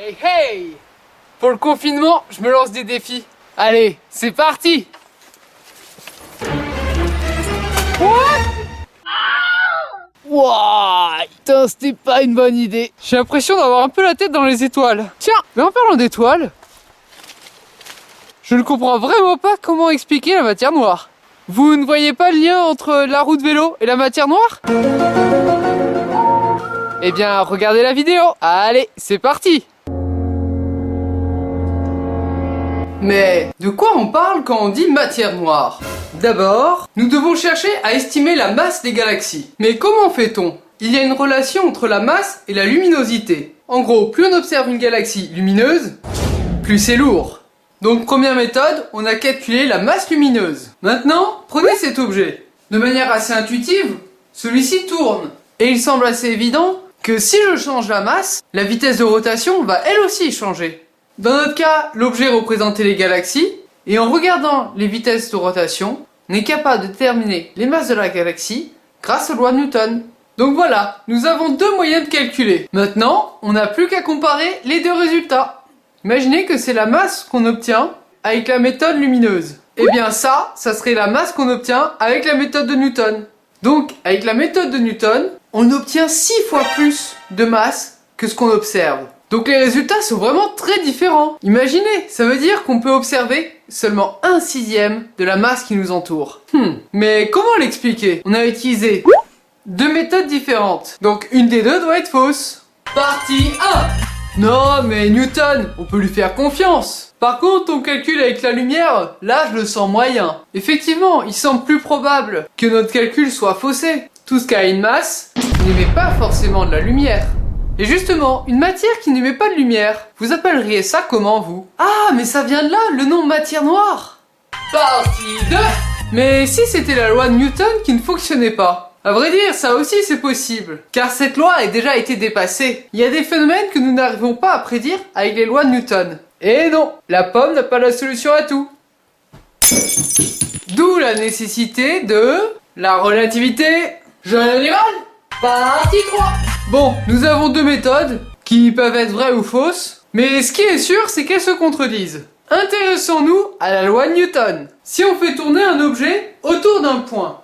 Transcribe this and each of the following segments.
Hey hey! Pour le confinement, je me lance des défis. Allez, c'est parti! What? Wouah! Putain, c'était pas une bonne idée. J'ai l'impression d'avoir un peu la tête dans les étoiles. Tiens, mais en parlant d'étoiles, je ne comprends vraiment pas comment expliquer la matière noire. Vous ne voyez pas le lien entre la roue de vélo et la matière noire? Eh bien, regardez la vidéo. Allez, c'est parti! Mais de quoi on parle quand on dit matière noire? D'abord, nous devons chercher à estimer la masse des galaxies. Mais comment fait-on? Il y a une relation entre la masse et la luminosité. En gros, plus on observe une galaxie lumineuse, plus c'est lourd. Donc première méthode, on a calculé la masse lumineuse. Maintenant, prenez cet objet. De manière assez intuitive, celui-ci tourne. Et il semble assez évident que si je change la masse, la vitesse de rotation va elle aussi changer. Dans notre cas, l'objet représentait les galaxies, et en regardant les vitesses de rotation, on est capable de déterminer les masses de la galaxie grâce aux lois de Newton. Donc voilà, nous avons deux moyens de calculer. Maintenant, on n'a plus qu'à comparer les deux résultats. Imaginez que c'est la masse qu'on obtient avec la méthode lumineuse. Et bien ça serait la masse qu'on obtient avec la méthode de Newton. Donc, avec la méthode de Newton, on obtient 6 fois plus de masse que ce qu'on observe. Donc les résultats sont vraiment très différents. Imaginez, ça veut dire qu'on peut observer seulement 1/6 de la masse qui nous entoure. Mais comment l'expliquer? On a utilisé deux méthodes différentes. Donc une des deux doit être fausse. Partie 1. Non mais Newton, on peut lui faire confiance. Par contre, ton calcul avec la lumière, là je le sens moyen. Effectivement, il semble plus probable que notre calcul soit faussé. Tout ce qui a une masse n'émet pas forcément de la lumière. Et justement, une matière qui n'émet pas de lumière, vous appelleriez ça comment vous? Ah, mais ça vient de là, le nom matière noire. Partie 2. Mais si c'était la loi de Newton qui ne fonctionnait pas? À vrai dire, ça aussi c'est possible, car cette loi a déjà été dépassée. Il y a des phénomènes que nous n'arrivons pas à prédire avec les lois de Newton. Et non, la pomme n'a pas la solution à tout. D'où la nécessité de la relativité générale. Partie 3. Bon, nous avons deux méthodes qui peuvent être vraies ou fausses, mais ce qui est sûr, c'est qu'elles se contredisent. Intéressons-nous à la loi de Newton. Si on fait tourner un objet autour d'un point,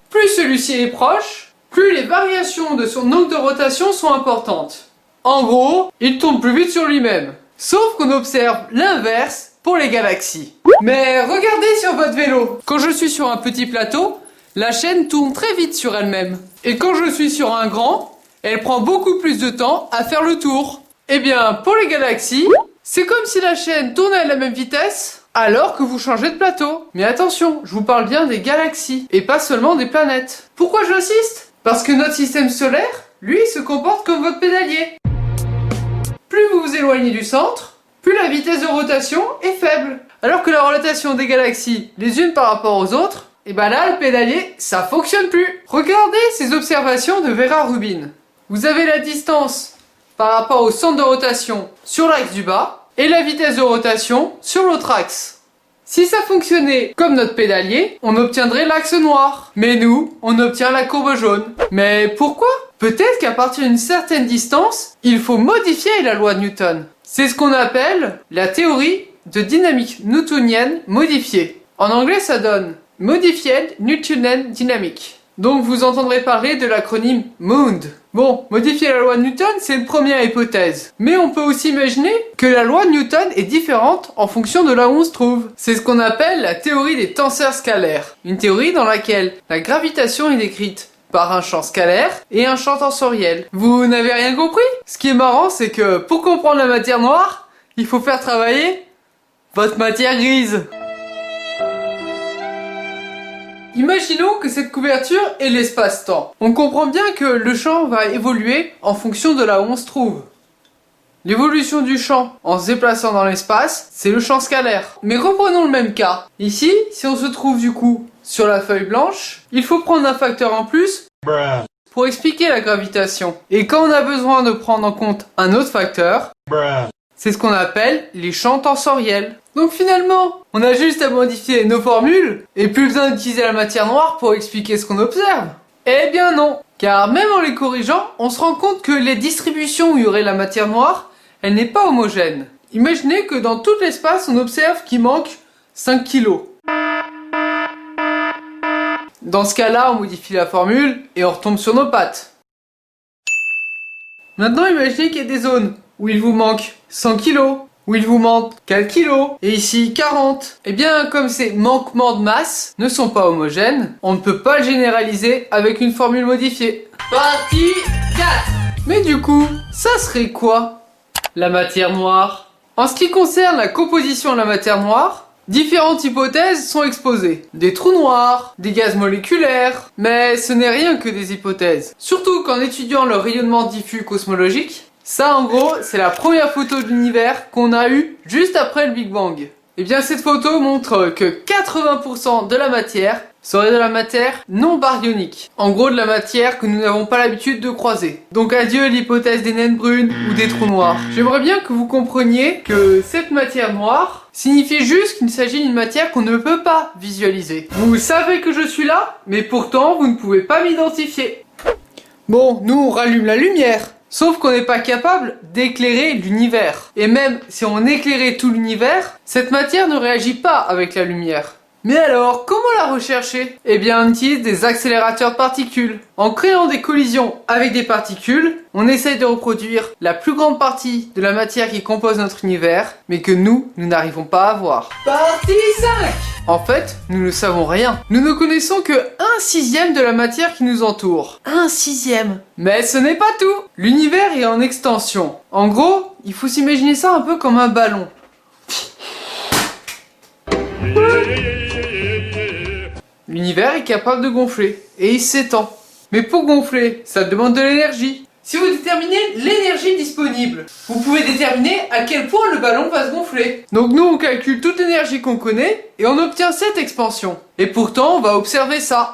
plus celui-ci est proche, plus les variations de son angle de rotation sont importantes. En gros, il tourne plus vite sur lui-même. Sauf qu'on observe l'inverse pour les galaxies. Mais regardez sur votre vélo. Quand je suis sur un petit plateau, la chaîne tourne très vite sur elle-même. Et quand je suis sur un grand, elle prend beaucoup plus de temps à faire le tour. Eh bien, pour les galaxies, c'est comme si la chaîne tournait à la même vitesse alors que vous changez de plateau. Mais attention, je vous parle bien des galaxies et pas seulement des planètes. Pourquoi j'insiste? Parce que notre système solaire, lui, se comporte comme votre pédalier. Plus vous vous éloignez du centre, plus la vitesse de rotation est faible. Alors que la rotation des galaxies, les unes par rapport aux autres, et ben là, le pédalier, ça fonctionne plus. Regardez ces observations de Vera Rubin. Vous avez la distance par rapport au centre de rotation sur l'axe du bas et la vitesse de rotation sur l'autre axe. Si ça fonctionnait comme notre pédalier, on obtiendrait l'axe noir. Mais nous, on obtient la courbe jaune. Mais pourquoi? Peut-être qu'à partir d'une certaine distance, il faut modifier la loi de Newton. C'est ce qu'on appelle la théorie de dynamique newtonienne modifiée. En anglais, ça donne Modified Newtonian Dynamic. Donc vous entendrez parler de l'acronyme MOND. Bon, modifier la loi de Newton, c'est une première hypothèse. Mais on peut aussi imaginer que la loi de Newton est différente en fonction de là où on se trouve. C'est ce qu'on appelle la théorie des tenseurs scalaires. Une théorie dans laquelle la gravitation est décrite par un champ scalaire et un champ tensoriel. Vous n'avez rien compris? Ce qui est marrant, c'est que pour comprendre la matière noire, il faut faire travailler votre matière grise. Imaginons que cette couverture est l'espace-temps. On comprend bien que le champ va évoluer en fonction de là où on se trouve. L'évolution du champ en se déplaçant dans l'espace, c'est le champ scalaire. Mais reprenons le même cas. Ici, si on se trouve du coup sur la feuille blanche, il faut prendre un facteur en plus pour expliquer la gravitation. Et quand on a besoin de prendre en compte un autre facteur, c'est ce qu'on appelle les champs tensoriels. Donc finalement, on a juste à modifier nos formules et plus besoin d'utiliser la matière noire pour expliquer ce qu'on observe. Eh bien non, car même en les corrigeant, on se rend compte que les distributions où il y aurait la matière noire, elle n'est pas homogène. Imaginez que dans tout l'espace, on observe qu'il manque 5 kilos. Dans ce cas-là, on modifie la formule et on retombe sur nos pattes. Maintenant, imaginez qu'il y a des zones où il vous manque 100 kilos, où il vous manque 4 kilos, et ici 40. Eh bien, comme ces manquements de masse ne sont pas homogènes, on ne peut pas le généraliser avec une formule modifiée. Partie 4. Mais du coup, ça serait quoi la matière noire? En ce qui concerne la composition de la matière noire, différentes hypothèses sont exposées. Des trous noirs, des gaz moléculaires, mais ce n'est rien que des hypothèses. Surtout qu'en étudiant le rayonnement diffus cosmologique, ça en gros, c'est la première photo de l'univers qu'on a eue juste après le Big Bang. Et bien cette photo montre que 80% de la matière serait de la matière non baryonique. En gros de la matière que nous n'avons pas l'habitude de croiser. Donc adieu l'hypothèse des naines brunes ou des trous noirs. J'aimerais bien que vous compreniez que cette matière noire signifie juste qu'il s'agit d'une matière qu'on ne peut pas visualiser. Vous savez que je suis là, mais pourtant vous ne pouvez pas m'identifier. Bon, nous on rallume la lumière. Sauf qu'on n'est pas capable d'éclairer l'univers. Et même si on éclairait tout l'univers, cette matière ne réagit pas avec la lumière. Mais alors, comment la rechercher? Eh bien, on utilise des accélérateurs de particules. En créant des collisions avec des particules, on essaye de reproduire la plus grande partie de la matière qui compose notre univers, mais que nous n'arrivons pas à voir. Partie 5. En fait, nous ne savons rien. Nous ne connaissons que 1/6 de la matière qui nous entoure. 1/6. Mais ce n'est pas tout. L'univers est en extension. En gros, il faut s'imaginer ça un peu comme un ballon. L'univers est capable de gonfler et il s'étend. Mais pour gonfler, ça demande de l'énergie. Si vous déterminez l'énergie disponible, vous pouvez déterminer à quel point le ballon va se gonfler. Donc nous, on calcule toute l'énergie qu'on connaît et on obtient cette expansion. Et pourtant, on va observer ça.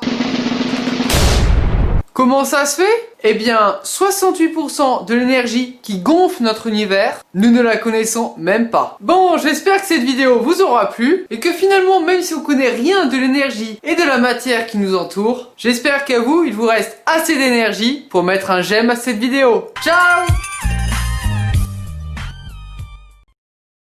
Comment ça se fait? Eh bien, 68% de l'énergie qui gonfle notre univers, nous ne la connaissons même pas. Bon, j'espère que cette vidéo vous aura plu et que finalement, même si on connaît rien de l'énergie et de la matière qui nous entoure, j'espère qu'à vous, il vous reste assez d'énergie pour mettre un j'aime à cette vidéo. Ciao!